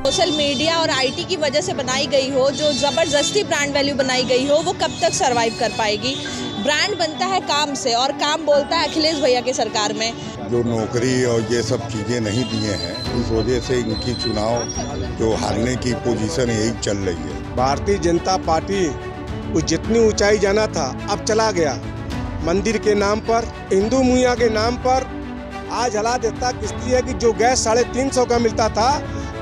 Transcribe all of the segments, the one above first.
Social media और IT की वजह से बनाई गई हो, जो ज़बरदस्ती ब्रांड वैल्यू बनाई गई हो, वो कब तक सरवाइव कर पाएगी। ब्रांड बनता है काम से और काम बोलता है अखिलेश भैया की सरकार में। जो नौकरी और ये सब चीज़ें नहीं दिए हैं, इस वजह से इनकी चुनाव जो हारने की पोजीशन यही चल रही है। भारतीय जनता पार्टी को जितनी ऊंचाई जाना था अब चला गया। मंदिर के नाम पर, हिंदू मुइया के नाम पर आज हालात इतना किस्ती है कि जो गैस 350 का मिलता था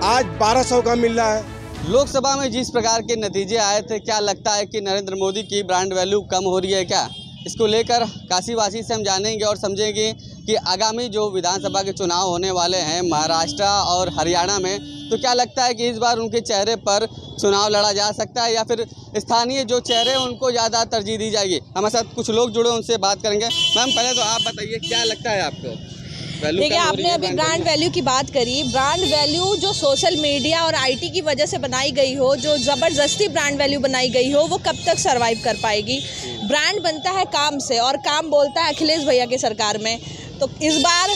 आज 1200 का मिल रहा है। लोकसभा में जिस प्रकार के नतीजे आए थे, क्या लगता है कि नरेंद्र मोदी की ब्रांड वैल्यू कम हो रही है क्या? इसको लेकर काशीवासी से हम जानेंगे और समझेंगे कि आगामी जो विधानसभा के चुनाव होने वाले हैं महाराष्ट्र और हरियाणा में, तो क्या लगता है कि इस बार उनके चेहरे पर चुनाव लड़ा जा सकता है या फिर स्थानीय जो चेहरे हैं उनको ज़्यादा तरजीह दी जाएगी? हमारे साथ कुछ लोग जुड़े, उनसे बात करेंगे। मैम, पहले तो आप बताइए क्या लगता है आपको? देखिए, आपने अभी ब्रांड वैल्यू की बात करी। ब्रांड वैल्यू जो सोशल मीडिया और आईटी की वजह से बनाई गई हो, जो ज़बरदस्ती ब्रांड वैल्यू बनाई गई हो, वो कब तक सरवाइव कर पाएगी। ब्रांड बनता है काम से और काम बोलता है अखिलेश भैया की सरकार में। तो इस बार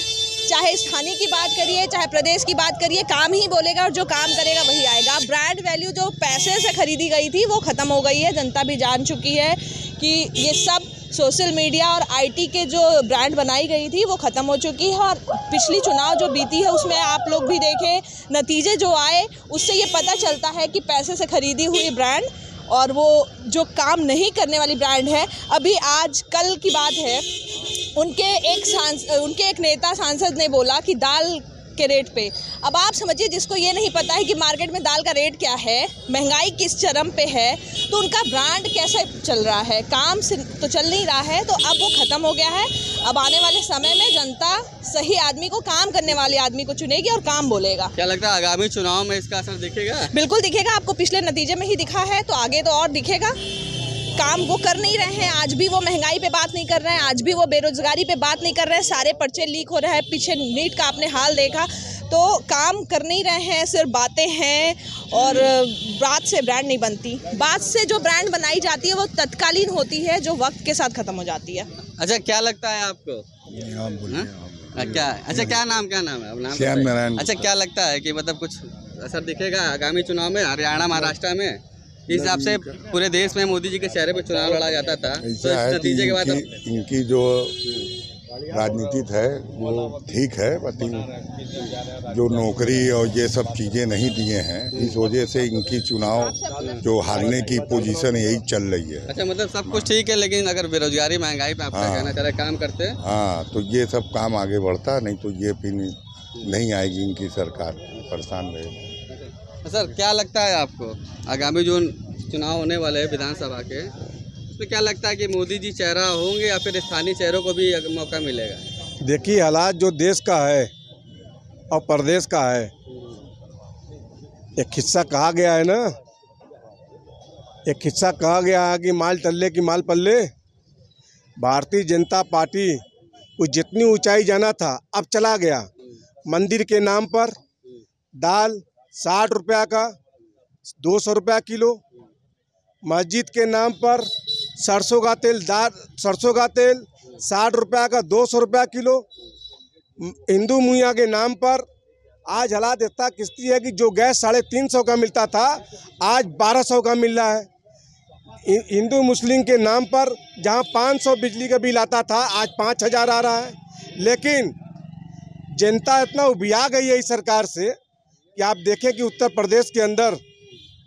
चाहे स्थानीय की बात करिए, चाहे प्रदेश की बात करिए, काम ही बोलेगा और जो काम करेगा वही आएगा। ब्रांड वैल्यू जो पैसे से खरीदी गई थी वो ख़त्म हो गई है। जनता भी जान चुकी है कि ये सब सोशल मीडिया और आईटी के जो ब्रांड बनाई गई थी वो ख़त्म हो चुकी है। और पिछली चुनाव जो बीती है उसमें आप लोग भी देखें, नतीजे जो आए उससे ये पता चलता है कि पैसे से खरीदी हुई ब्रांड और वो जो काम नहीं करने वाली ब्रांड है। अभी आज कल की बात है, उनके एक नेता सांसद ने बोला कि दाल के रेट पे, अब आप समझिए जिसको ये नहीं पता है कि मार्केट में दाल का रेट क्या है, महंगाई किस चरम पे है, तो उनका ब्रांड कैसे चल रहा है। काम से तो चल नहीं रहा है, तो अब वो ख़त्म हो गया है। अब आने वाले समय में जनता सही आदमी को, काम करने वाले आदमी को चुनेगी और काम बोलेगा। क्या लगता है आगामी चुनाव में इसका असर दिखेगा? बिल्कुल दिखेगा। आपको पिछले नतीजे में ही दिखा है, तो आगे तो और दिखेगा। काम वो कर नहीं रहे हैं, आज भी वो महंगाई पे बात नहीं कर रहे हैं, आज भी वो बेरोजगारी पे बात नहीं कर रहे हैं। सारे पर्चे लीक हो रहे हैं, पीछे नीट का आपने हाल देखा। तो काम कर नहीं रहे हैं, सिर्फ बातें हैं और बात से ब्रांड नहीं बनती। बात से जो ब्रांड बनाई जाती है वो तत्कालीन होती है, जो वक्त के साथ खत्म हो जाती है। अच्छा, क्या लगता है आपको? क्या नाम है? श्याम नारायण। अच्छा, क्या लगता है कि मतलब कुछ असर दिखेगा आगामी चुनाव में हरियाणा महाराष्ट्र में? इस हिसाब से पूरे देश में मोदी जी के चेहरे पर चुनाव लड़ा जाता था, तो इस नतीजे के बाद इनकी जो राजनीति है वो ठीक है, बट जो नौकरी और ये सब चीज़ें नहीं दिए हैं, इस वजह से इनकी चुनाव जो हारने की पोजीशन यही चल रही है। अच्छा, मतलब सब कुछ ठीक है, लेकिन अगर बेरोजगारी महंगाई पे आपका कहना चाह रहे काम करते हैं, हाँ, तो ये सब काम आगे बढ़ता, नहीं तो ये फिर नहीं आएगी इनकी सरकार, परेशान रहेगी। सर, क्या लगता है आपको आगामी जो चुनाव होने वाले हैं विधानसभा के, उसमें क्या लगता है कि मोदी जी चेहरा होंगे या फिर स्थानीय चेहरों को भी मौका मिलेगा? देखिए, हालात जो देश का है और प्रदेश का है, एक हिस्सा कहा गया है ना, एक हिस्सा कहा गया है कि माल टल्ले की माल पल्ले। भारतीय जनता पार्टी को जितनी ऊंचाई जाना था अब चला गया। मंदिर के नाम पर दाल 60 रुपया का 200 रुपया किलो, मस्जिद के नाम पर सरसों का तेल 60 रुपया का 200 रुपया किलो। हिंदू मुइया के नाम पर आज हालात इतना किस्ती है कि जो गैस 350 का मिलता था आज 1200 का मिल रहा है। हिंदू मुस्लिम के नाम पर जहां 500 बिजली का बिल आता था आज 5000 आ रहा है। लेकिन जनता इतना उबिया गई है इस सरकार से कि आप देखें कि उत्तर प्रदेश के अंदर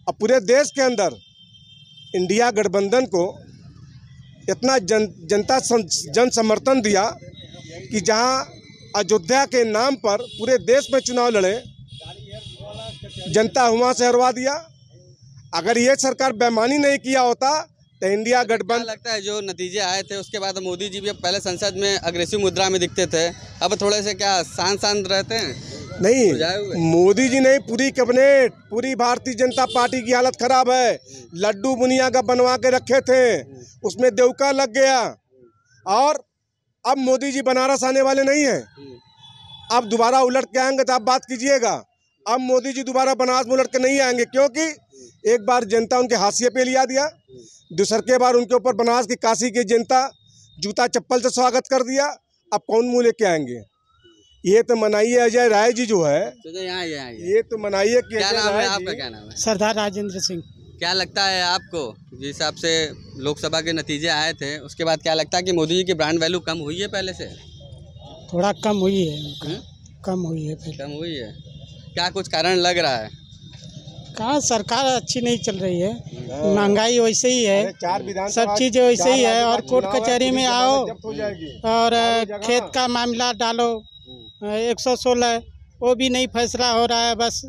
और पूरे देश के अंदर इंडिया गठबंधन को इतना जनता जन समर्थन दिया कि जहां अयोध्या के नाम पर पूरे देश में चुनाव लड़े, जनता वहाँ से हरवा दिया। अगर ये सरकार बेईमानी नहीं किया होता तो इंडिया गठबंधन। लगता है जो नतीजे आए थे उसके बाद मोदी जी भी पहले संसद में अग्रेसिव मुद्रा में दिखते थे, अब थोड़े से क्या शांत रहते हैं? नहीं, मोदी जी नहीं, पूरी कैबिनेट, पूरी भारतीय जनता पार्टी की हालत खराब है। लड्डू बुनिया का बनवा के रखे थे, उसमें देवका लग गया। और अब मोदी जी बनारस आने वाले नहीं हैं। अब दोबारा उलट के आएंगे तो आप बात कीजिएगा। अब मोदी जी दोबारा बनारस में उलट के नहीं आएंगे, क्योंकि एक बार जनता उनके हाशिए पे लिया दिया, दूसर के बार उनके ऊपर बनारस की काशी की जनता जूता चप्पल से स्वागत कर दिया। अब कौन मुँह लेके आएंगे? ये तो मनाइए अजय राय जी जो है, तो यहाँ ये तो मनाइए कि क्या अजय नाम है राय आपका? जी- क्या नाम है? सरदार राजेंद्र सिंह। क्या लगता है आपको, जिस हिसाब से लोकसभा के नतीजे आए थे उसके बाद क्या लगता है कि मोदी जी की ब्रांड वैल्यू कम हुई है पहले से? थोड़ा कम हुई है उनका, कम हुई है पहले। कम हुई है, क्या कुछ कारण लग रहा है? कहाँ सरकार अच्छी नहीं चल रही है, महंगाई वैसे ही अरे है, चार विधानसभा सब चीज़ें वैसे ही है, और कोर्ट चुनाव है, कचहरी में पुलिस आओ जब्त हो जाएगी। और जगह। खेत का मामला डालो 116, वो भी नहीं फैसला हो रहा है, बस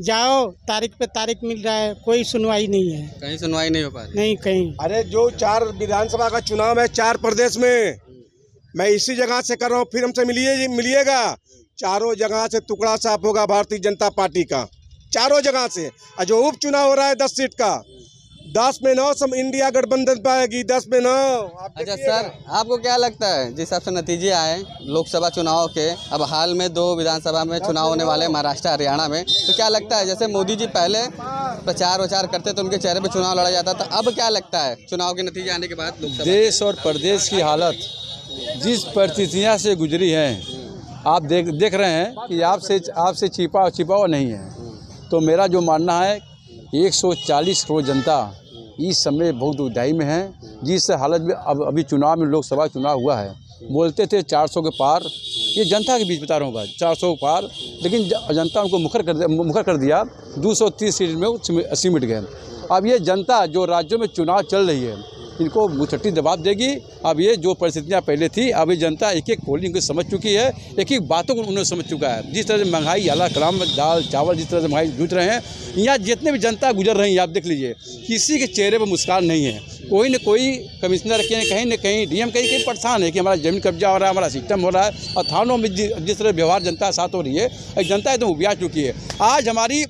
जाओ तारीख पे तारीख मिल रहा है, कोई सुनवाई नहीं है, कहीं सुनवाई नहीं हो पा रही। नहीं कहीं। अरे जो 4 विधानसभा का चुनाव है 4 प्रदेश में, मैं इसी जगह से कर रहा हूँ, फिर हमसे मिलिएगा। चारों जगह से टुकड़ा साफ होगा भारतीय जनता पार्टी का, चारों जगह से। और जो उपचुनाव हो रहा है 10 सीट का, 10 में 9 सब इंडिया गठबंधन पाएगी, 10 में 9। अच्छा सर, आपको क्या लगता है जिस हिसाब से नतीजे आए लोकसभा चुनाव के, अब हाल में 2 विधानसभा में चुनाव होने वाले महाराष्ट्र हरियाणा में, तो क्या लगता है जैसे मोदी जी पहले प्रचार वचार करते तो उनके चेहरे पे चुनाव लड़ा जाता था, अब क्या लगता है चुनाव के नतीजे आने के बाद लोकसभा? देश और प्रदेश की हालत जिस परिस्थितियाँ से गुजरी हैं, आप देख रहे हैं कि आपसे छिपा हुआ नहीं है। तो मेरा जो मानना है 140 करोड़ जनता इस समय बहुत दुविधा में है, जिस हालत में अभी चुनाव में लोकसभा चुनाव हुआ है, बोलते थे 400 के पार, ये जनता के बीच बता रहा हूँ बात, 400 के पार, लेकिन जनता उनको मुखर कर दिया, 230 सीट में वो सिमट गए। अब ये जनता जो राज्यों में चुनाव चल रही है, इनको मुछट्टी जवाब देगी। अब ये जो परिस्थितियाँ पहले थी, अब ये जनता एक एक पोलिंग को समझ चुकी है, एक एक बातों को उन्होंने समझ चुका है। जिस तरह से महंगाई आला कलाम दाल चावल जिस तरह से महंगाई जूझ रहे हैं, यहाँ जितने भी जनता गुजर रही है, आप देख लीजिए, किसी के चेहरे पर मुस्कान नहीं है। कोई न कोई कमिश्नर के कहीं न कहीं डीएम कहीं परेशान है कि हमारा जमीन कब्जा हो रहा है, हमारा सिस्टम हो रहा है, और थानों में जिस तरह व्यवहार जनता साथ हो रही है, जनता एकदम उबिया चुकी है। आज हमारी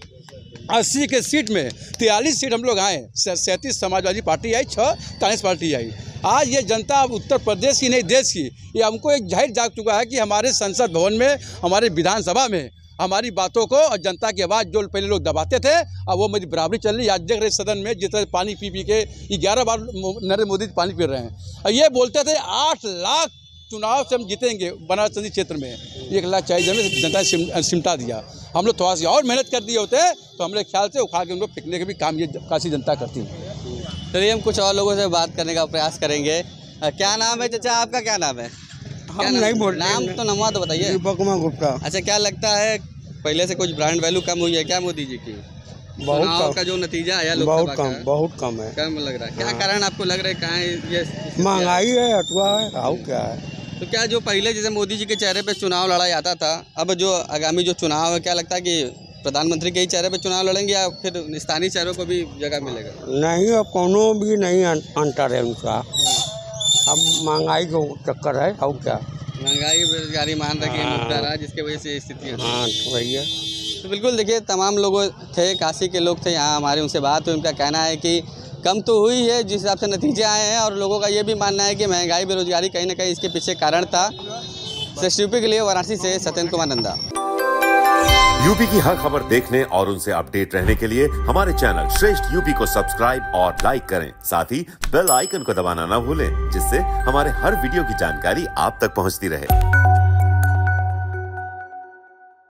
80 के सीट में 43 सीट हम लोग आए, 37 समाजवादी पार्टी आई, 6 कांग्रेस पार्टी आई। आज ये जनता उत्तर प्रदेश की नहीं देश की, ये हमको एक जाहिर जाग चुका है कि हमारे संसद भवन में, हमारे विधानसभा में हमारी बातों को और जनता की आवाज़ जो पहले लोग दबाते थे, अब वो मेरी बराबरी चल रही है। आज देख रहे सदन में जिस तरह पानी पी के 11 बार नरेंद्र मोदी पानी पी रहे हैं, और ये बोलते थे 8 लाख चुनाव से हम जीतेंगे बनारस संसदीय क्षेत्र में, 1 लाख 40 में जनता सिमटा दिया। हम लोग थोड़ा सी और मेहनत कर दिए होते तो हम लोग ख्याल से उखाड़ के उनको फेंकने के भी काम ये काशी जनता करती है। चलिए हम कुछ और लोगों से बात करने का प्रयास करेंगे। क्या नाम है चाचा, आपका क्या नाम है? हम नहीं बोल रहे, नाम तो नमवा तो बताइए। बकमा गुप्ता। अच्छा, क्या लगता है पहले से कुछ ब्रांड वैल्यू कम हुई है क्या मोदी जी की? चुनाव का जो नतीजा आया लोकसभा का बहुत कम है, कम लग रहा है। क्या कारण आपको लग रहा है, कहाँ ये महंगाई है, अथवा है, और क्या है? तो क्या जो पहले जैसे मोदी जी के चेहरे पे चुनाव लड़ा जाता था, अब जो आगामी जो चुनाव है, क्या लगता है कि प्रधानमंत्री के ही चेहरे पे चुनाव लड़ेंगे या फिर स्थानीय चेहरों को भी जगह मिलेगा? नहीं, अब कोनो भी नहीं अंतर है उनका। अब महंगाई का चक्कर है, और क्या? महंगाई बेरोजगारी मान रखी है मुद्दा रहा, जिसके वजह से स्थिति है। हाँ, वही है। तो बिल्कुल देखिए, तमाम लोग थे, काशी के लोग थे यहाँ, हमारे उनसे बात हुई, उनका कहना है कि कम तो हुई है जिस हिसाब से नतीजे आए हैं, और लोगों का ये भी मानना है कि महंगाई बेरोजगारी कहीं ना कहीं इसके पीछे कारण था। यूपी के लिए वाराणसी से सत्येंद्र कुमार नंदा। यूपी की हर खबर देखने और उनसे अपडेट रहने के लिए हमारे चैनल श्रेष्ठ यूपी को सब्सक्राइब और लाइक करें, साथ ही बेल आइकन को दबाना ना भूलें, जिससे हमारे हर वीडियो की जानकारी आप तक पहुंचती रहे।